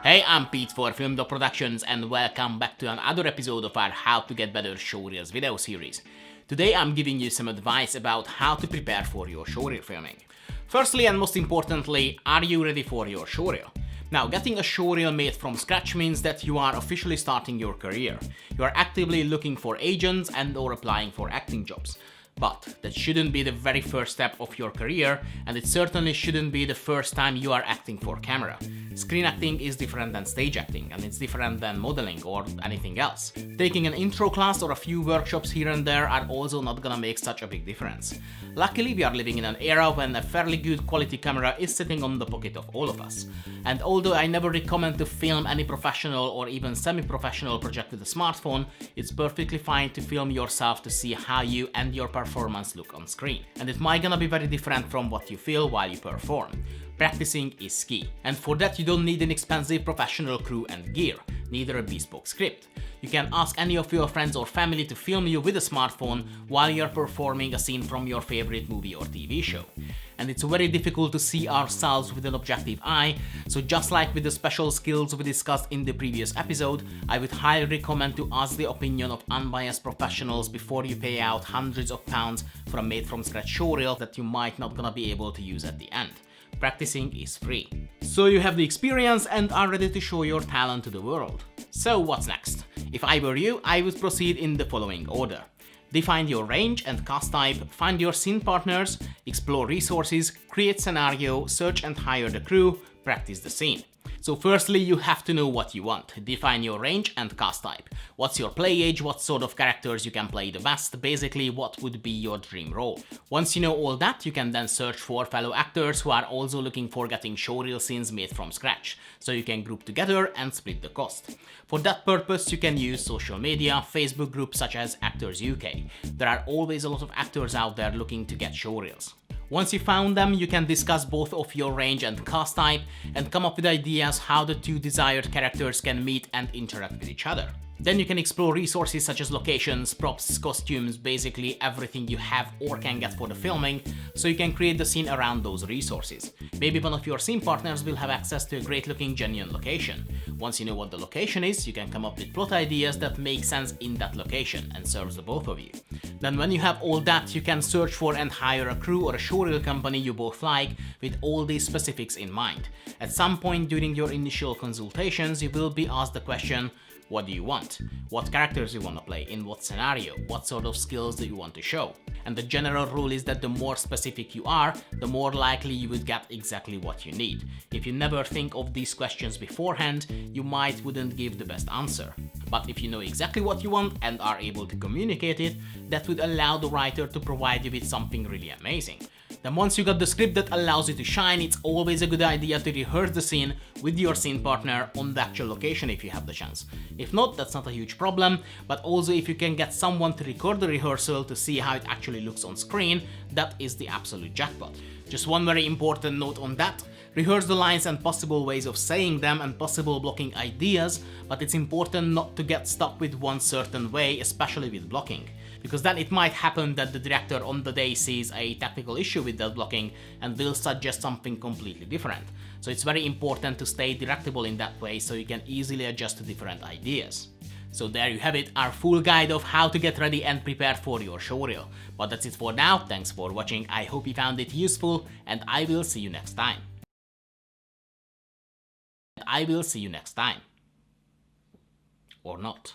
Hey, I'm Pete for Film Dog Productions and welcome back to another episode of our How to Get Better Showreels video series. Today I'm giving you some advice about how to prepare for your showreel filming. Firstly and most importantly, are you ready for your showreel? Now, getting a showreel made from scratch means that you are officially starting your career. You are actively looking for agents and or applying for acting jobs. But that shouldn't be the very first step of your career, and it certainly shouldn't be the first time you are acting for camera. Screen acting is different than stage acting, and it's different than modeling or anything else. Taking an intro class or a few workshops here and there are also not gonna make such a big difference. Luckily, we are living in an era when a fairly good quality camera is sitting on the pocket of all of us. And although I never recommend to film any professional or even semi-professional project with a smartphone, it's perfectly fine to film yourself to see how you and your performance look on screen. And it might gonna be very different from what you feel while you perform. Practicing is key, and for that you don't need an expensive professional crew and gear, neither a bespoke script. You can ask any of your friends or family to film you with a smartphone while you're performing a scene from your favorite movie or TV show. And it's very difficult to see ourselves with an objective eye, so just like with the special skills we discussed in the previous episode, I would highly recommend to ask the opinion of unbiased professionals before you pay out hundreds of pounds for a made-from-scratch showreel that you might not gonna be able to use at the end. Practicing is free. So you have the experience and are ready to show your talent to the world. So what's next? If I were you, I would proceed in the following order. Define your range and cast type, find your scene partners, explore resources, create scenario, search and hire the crew, practice the scene. So firstly, you have to know what you want. Define your range and cast type. What's your play age, what sort of characters you can play the best, basically what would be your dream role. Once you know all that, you can then search for fellow actors who are also looking for getting showreel scenes made from scratch, so you can group together and split the cost. For that purpose, you can use social media, Facebook groups such as Actors UK. There are always a lot of actors out there looking to get showreels. Once you found them, you can discuss both of your range and cast type and come up with ideas how the two desired characters can meet and interact with each other. Then you can explore resources such as locations, props, costumes, basically everything you have or can get for the filming, so you can create the scene around those resources. Maybe one of your scene partners will have access to a great looking genuine location. Once you know what the location is, you can come up with plot ideas that make sense in that location and serves the both of you. Then when you have all that, you can search for and hire a crew or a showreel company you both like with all these specifics in mind. At some point during your initial consultations, you will be asked the question, what do you want? What characters you want to play? In what scenario? What sort of skills do you want to show? And the general rule is that the more specific you are, the more likely you would get exactly what you need. If you never think of these questions beforehand, you wouldn't give the best answer. But if you know exactly what you want and are able to communicate it, that would allow the writer to provide you with something really amazing. Then once you got the script that allows you to shine, it's always a good idea to rehearse the scene with your scene partner on the actual location if you have the chance. If not, that's not a huge problem, but also if you can get someone to record the rehearsal to see how it actually looks on screen, that is the absolute jackpot. Just one very important note on that. Rehearse the lines and possible ways of saying them and possible blocking ideas, but it's important not to get stuck with one certain way, especially with blocking. Because then it might happen that the director on the day sees a technical issue with that blocking and will suggest something completely different. So it's very important to stay directable in that way so you can easily adjust to different ideas. So there you have it, our full guide of how to get ready and prepared for your showreel. But that's it for now, thanks for watching, I hope you found it useful, and I will see you next time. Or not.